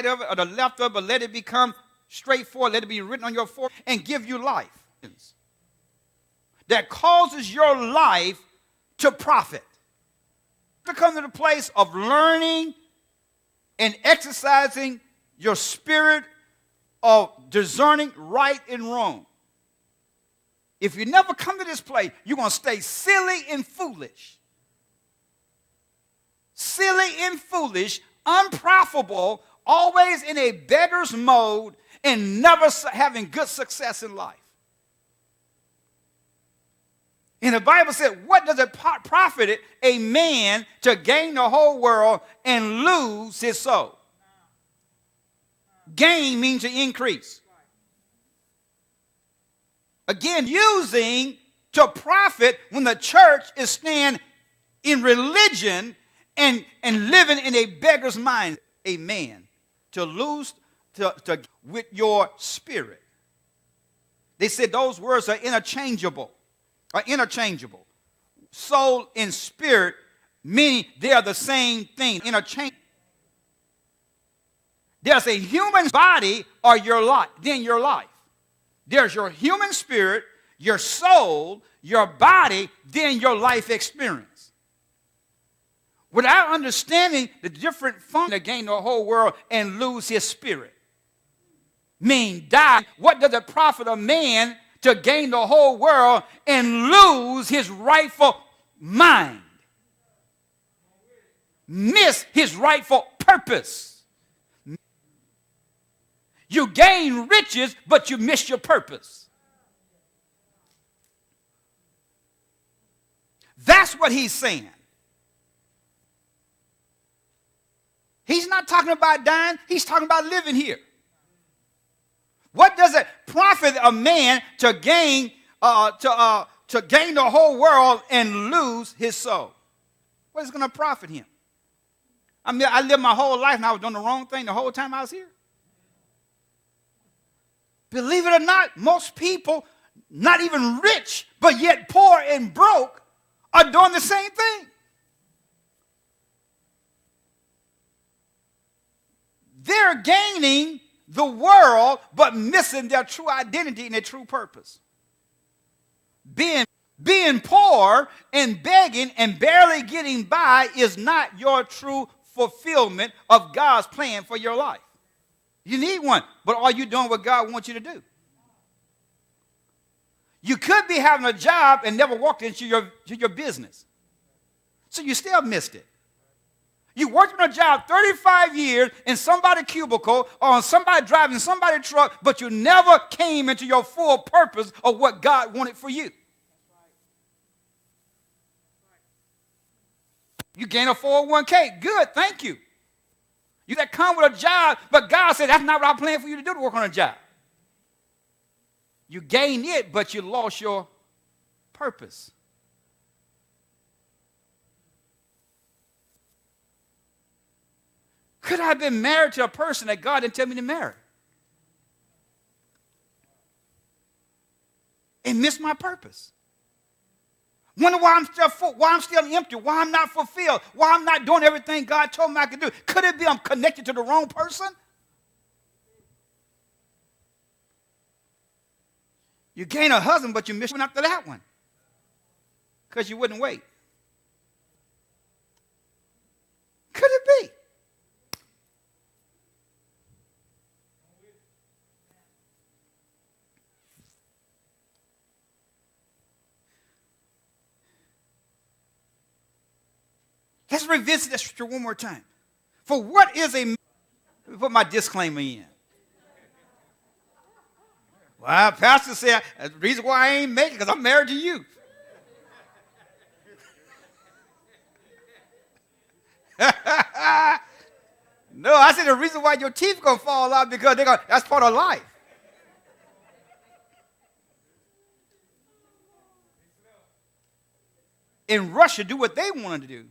of it or the left of it, but let it become straightforward. Let it be written on your forehead and give you life. That causes your life to profit. To come to the place of learning and exercising your spirit of discerning right and wrong. If you never come to this place, you're going to stay silly and foolish. Silly and foolish, unprofitable, always in a beggar's mode, and never having good success in life. And the Bible said, what does it profit a man to gain the whole world and lose his soul? Gain means to increase. Again, using to profit when the church is staying in religion and living in a beggar's mind. A man to lose to with your spirit. They said those words are interchangeable. Soul and spirit, meaning they are the same thing. Interchangeable. There's a human body or your life, then your life. There's your human spirit, your soul, your body, then your life experience. Without understanding the different functions to gain the whole world and lose his spirit. Mean die. What does it profit a man to gain the whole world and lose his rightful mind? Miss his rightful purpose. You gain riches, but you miss your purpose. That's what he's saying. He's not talking about dying. He's talking about living here. What does it profit a man to gain the whole world and lose his soul? What is going to profit him? I mean, I lived my whole life and I was doing the wrong thing the whole time I was here. Believe it or not, most people, not even rich, but yet poor and broke, are doing the same thing. They're gaining the world, but missing their true identity and their true purpose. Being poor and begging and barely getting by is not your true fulfillment of God's plan for your life. You need one, but are you doing what God wants you to do? You could be having a job and never walked into your business. So you still missed it. You worked on a job 35 years in somebody's cubicle or on somebody driving somebody's truck, but you never came into your full purpose of what God wanted for you. You gain a 401k. Good, thank you. You that come with a job, but God said that's not what I planned for you to do, to work on a job. You gained it, but you lost your purpose. Could I have been married to a person that God didn't tell me to marry? And miss my purpose. Wonder why I'm still empty, why I'm not fulfilled, why I'm not doing everything God told me I could do. Could it be I'm connected to the wrong person? You gain a husband, but you miss one after that one because you wouldn't wait. Could it be? Let's revisit that scripture one more time. For what is a... Let me put my disclaimer in. Well, Pastor said, the reason why I ain't making it because I'm married to you. No, I said the reason why your teeth going to fall out because that's part of life. In Russia, do what they wanted to do.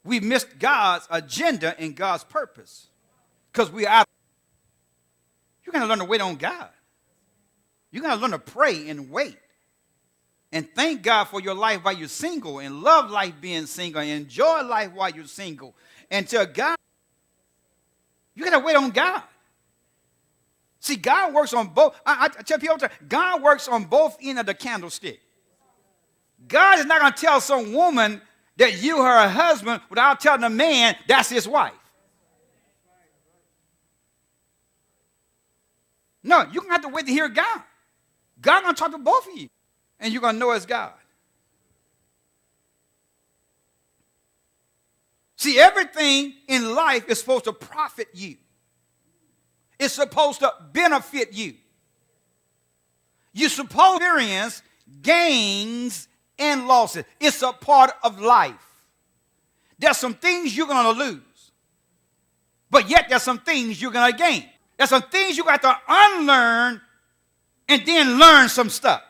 We missed God's agenda and God's purpose because we are. You're going to learn to wait on God. You're going to learn to pray and wait and thank God for your life while you're single and love life being single and enjoy life while you're single until God. You got to wait on God. See, God works on both. I tell people all the time, God works on both ends of the candlestick. God is not going to tell some woman that you are her husband without telling a man that's his wife. No, you're going to have to wait to hear God. God's going to talk to both of you, and you're going to know it's God. See, everything in life is supposed to profit you. It's supposed to benefit you. You're supposed to experience gains and losses. It's a part of life. There's some things you're going to lose, but yet there's some things you're going to gain. There's some things you got to unlearn and then learn some stuff.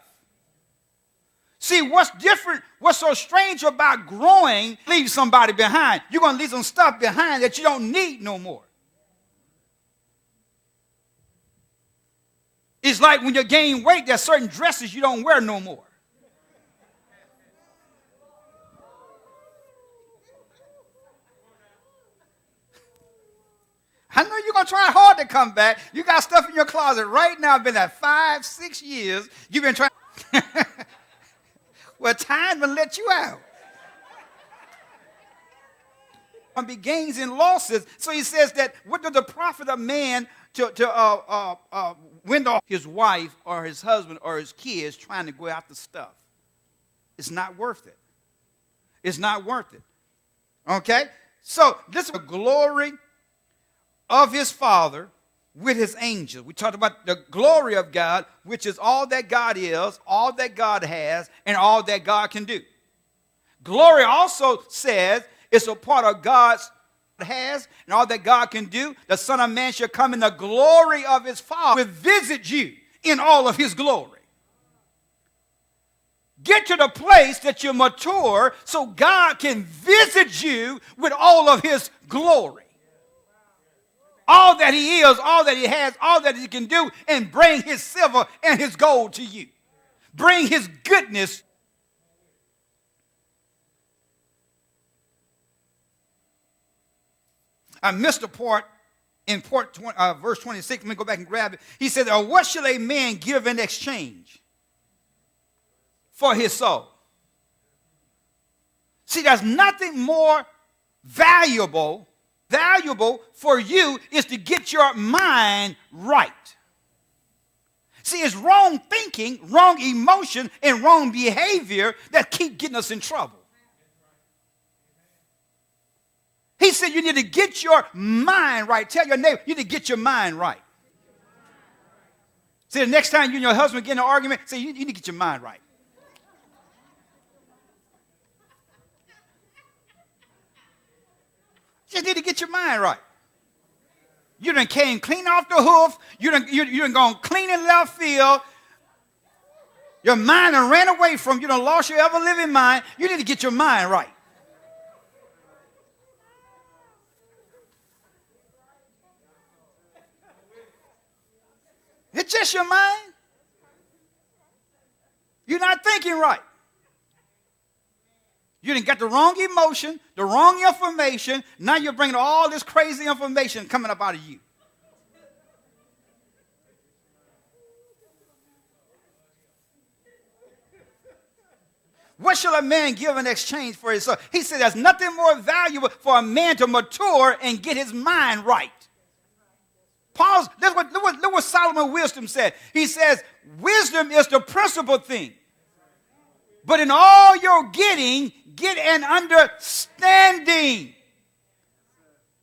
See, what's different, what's so strange about growing, leave somebody behind. You're going to leave some stuff behind that you don't need no more. It's like when you gain weight, there's certain dresses you don't wear no more. I know you're going to try hard to come back. You got stuff in your closet right now. Been at 5-6 years. You've been trying. Well, time will let you out. Going to be gains and losses. So he says that what does the profit of man to window his wife or his husband or his kids trying to go after stuff? It's not worth it. It's not worth it. Okay? So this is the glory of his Father with his angels. We talked about the glory of God, which is all that God is, all that God has, and all that God can do. Glory also says it's a part of God's has and all that God can do. The Son of Man shall come in the glory of his Father, will visit you in all of his glory. Get to the place that you're mature so God can visit you with all of his glory. All that he is, all that he has, all that he can do, and bring his silver and his gold to you. Bring his goodness. I missed a part in verse 26. Let me go back and grab it. He said, or what shall a man give in exchange for his soul? See, there's nothing more valuable for you is to get your mind right. See, it's wrong thinking, wrong emotion, and wrong behavior that keep getting us in trouble. He said you need to get your mind right. Tell your neighbor, you need to get your mind right. See, the next time you and your husband get in an argument, say, you need to get your mind right. You need to get your mind right. You done came clean off the hoof. You done gone clean in left field. Your mind done ran away from you. Done lost your ever-living mind. You need to get your mind right. It's just your mind. You're not thinking right. You didn't get the wrong emotion, the wrong information. Now you're bringing all this crazy information coming up out of you. What shall a man give in exchange for his soul? He said there's nothing more valuable for a man to mature and get his mind right. Pause. Look what Solomon Wisdom said. He says, wisdom is the principal thing. But in all you're getting, get an understanding.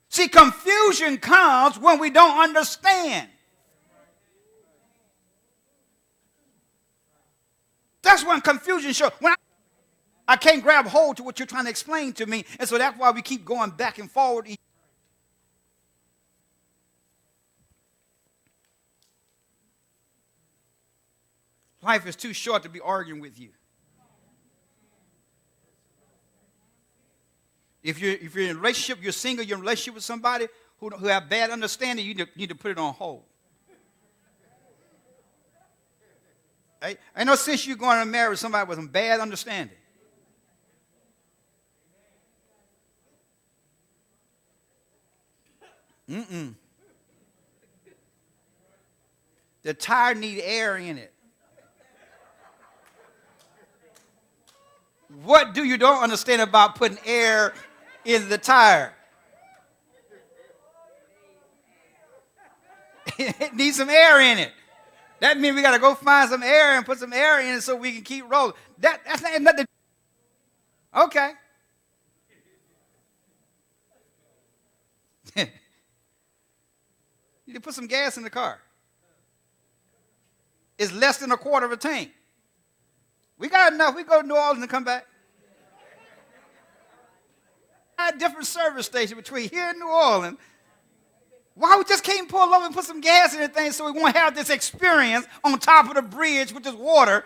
See, confusion comes when we don't understand. That's when confusion shows. When I can't grab hold to what you're trying to explain to me, and so that's why we keep going back and forward. Life is too short to be arguing with you. If you're in a relationship, you're single, you're in a relationship with somebody who have bad understanding, you need to put it on hold. Ain't no sense you going to marry somebody with some bad understanding. The tire need air in it. What do you don't understand about putting air in the tire? It needs some air in it. That means we got to go find some air and put some air in it so we can keep rolling. That's not nothing. Okay. You need to put some gas in the car. It's less than a quarter of a tank. We got enough. We go to New Orleans and come back. A different service station between here and New Orleans. Why we just can't pull over and put some gas in the thing so we won't have this experience on top of the bridge with this water